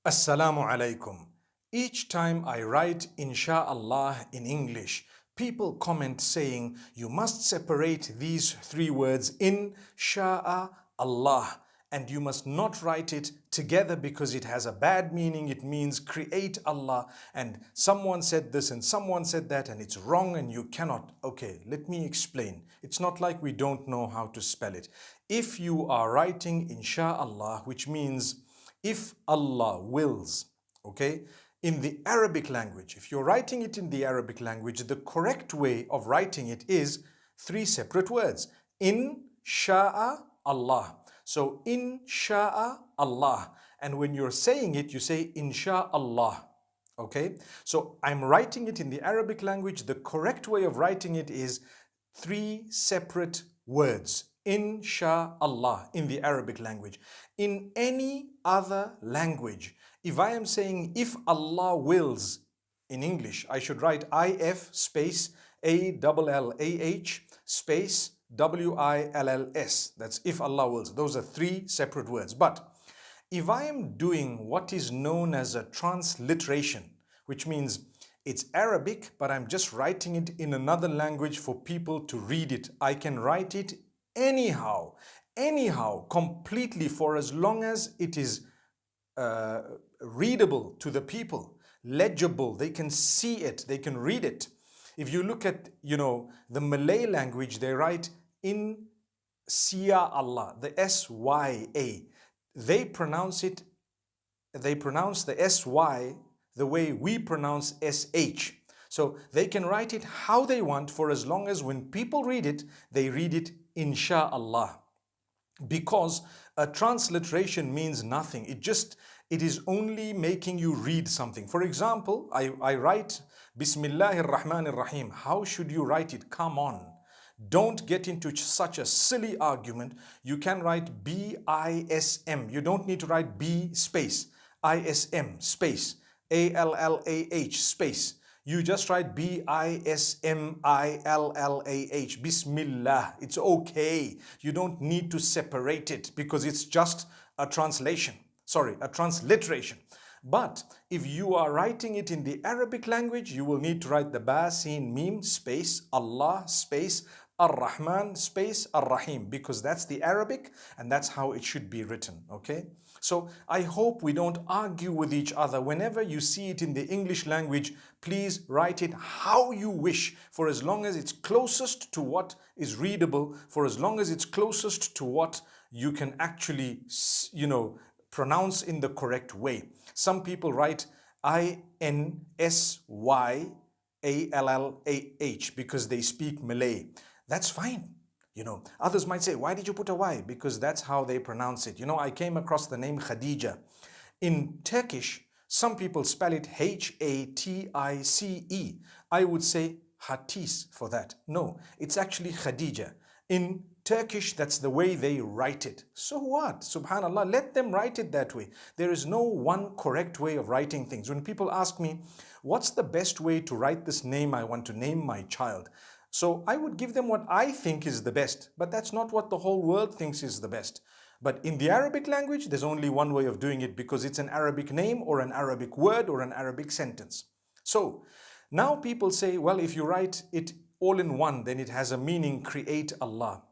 Assalamu alaikum. Each time I write INSHAALLAH in English, people comment saying you must separate these three words in sha'a Allah and you must not write it together because it has a bad meaning. It means create Allah, and someone said this and someone said that and it's wrong and you cannot. Okay, let me explain. It's not like we don't know how to spell it. If you are writing INSHAALLAH, which means if Allah wills, okay, in the Arabic language, if you're writing it in the Arabic language, the correct way of writing it is three separate words. In sha'a Allah. So in sha'a Allah. And when you're saying it, you say insha'Allah. Okay? So I'm writing it in the Arabic language. The correct way of writing it is three separate words. INSHAALLAH in the Arabic language. In any other language, if I am saying if Allah wills in English, I should write IF space ALLAH space WILLS. That's if Allah wills. Those are three separate words. But if I am doing what is known as a transliteration, which means it's Arabic, but I'm just writing it in another language for people to read it, I can write it anyhow, completely, for as long as it is readable to the people, legible, they can see it, they can read it. If you look at, the Malay language, they write in Sia Allah, the S-Y-A. They pronounce the S-Y the way we pronounce S-H. So they can write it how they want, for as long as when people read it, they read it INSHAALLAH. Because a transliteration means nothing. It is only making you read something. For example, I write Bismillahir Rahmanir Rahim. How should you write it? Come on. Don't get into such a silly argument. You can write B-I-S-M. You don't need to write B space I-S-M space A-L-L-A-H space. You just write B-I-S-M-I-L-L-A-H, Bismillah. It's okay. You don't need to separate it because it's just a transliteration. But if you are writing it in the Arabic language, you will need to write the Ba, Sin, Mim, space, Allah, space, Ar-Rahman, space, Ar-Rahim, because that's the Arabic and that's how it should be written, okay? So I hope we don't argue with each other. Whenever you see it in the English language, please write it how you wish, for as long as it's closest to what is readable, for as long as it's closest to what you can actually, pronounce in the correct way. Some people write INSYALLAH because they speak Malay. That's fine. Others might say, why did you put a Y? Because that's how they pronounce it. I came across the name Khadija. In Turkish, some people spell it H-A-T-I-C-E. I would say Hatis for that. No, it's actually Khadija. In Turkish, that's the way they write it. So what? Subhanallah, let them write it that way. There is no one correct way of writing things. When people ask me, what's the best way to write this name I want to name my child? So I would give them what I think is the best, but that's not what the whole world thinks is the best. But in the Arabic language, there's only one way of doing it because it's an Arabic name or an Arabic word or an Arabic sentence. So now people say, well, if you write it all in one, then it has a meaning, create Allah.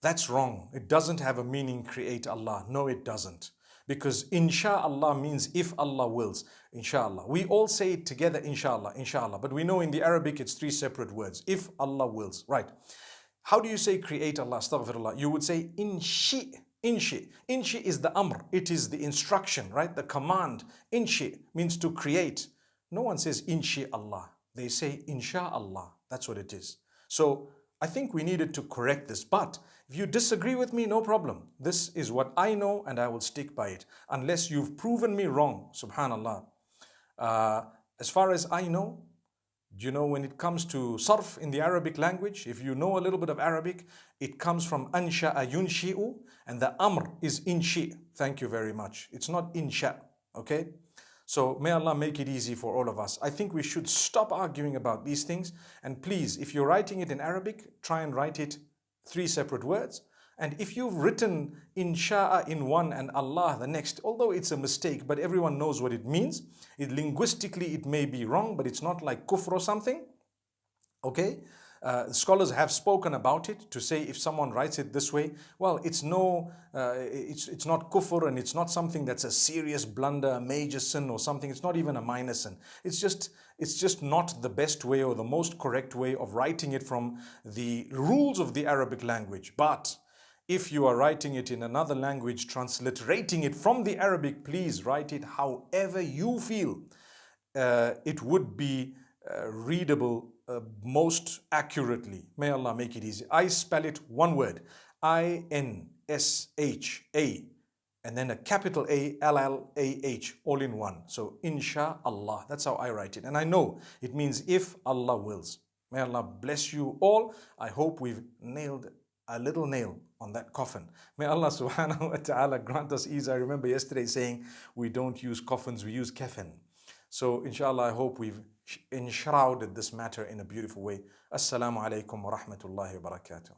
That's wrong. It doesn't have a meaning, create Allah. No, it doesn't. Because insha'Allah means if Allah wills, inshallah. We all say it together, inshallah, inshallah. But we know in the Arabic it's three separate words. If Allah wills, right. How do you say create Allah? Astaghfirullah. You would say inshi. Inshi. Inshi is the amr. It is the instruction, right? The command. Inshi means to create. No one says inshi Allah. They say insha'Allah. That's what it is. So I think we needed to correct this, but if you disagree with me, no problem. This is what I know and I will stick by it unless you've proven me wrong, subhanallah. As far as I know, when it comes to sarf in the Arabic language, if you know a little bit of Arabic, it comes from ansha'a yunshi'u and the amr is inshi. Thank you very much. It's not insha, okay? So may Allah make it easy for all of us. I think we should stop arguing about these things. And please, if you're writing it in Arabic, try and write it three separate words. And if you've written insha'a in one and Allah the next, although it's a mistake, but everyone knows what it means. Linguistically, it may be wrong, but it's not like kufr or something. Okay? Scholars have spoken about it to say if someone writes it this way, well, it's not kufr, and it's not something that's a serious blunder, a major sin or something. It's not even a minor sin. It's just not the best way or the most correct way of writing it from the rules of the Arabic language. But if you are writing it in another language, transliterating it from the Arabic, please write it however you feel it would be readable most accurately. May Allah make it easy. I spell it one word, INSHA, and then a capital A, LLAH, all in one. So INSHAALLAH, that's how I write it. And I know it means if Allah wills. May Allah bless you all. I hope we've nailed a little nail on that coffin. May Allah subhanahu wa ta'ala grant us ease. I remember yesterday saying we don't use coffins, we use kafan. So inshallah, I hope we've enshrouded this matter in a beautiful way. Assalamu alaikum wa rahmatullahi wa barakatuh.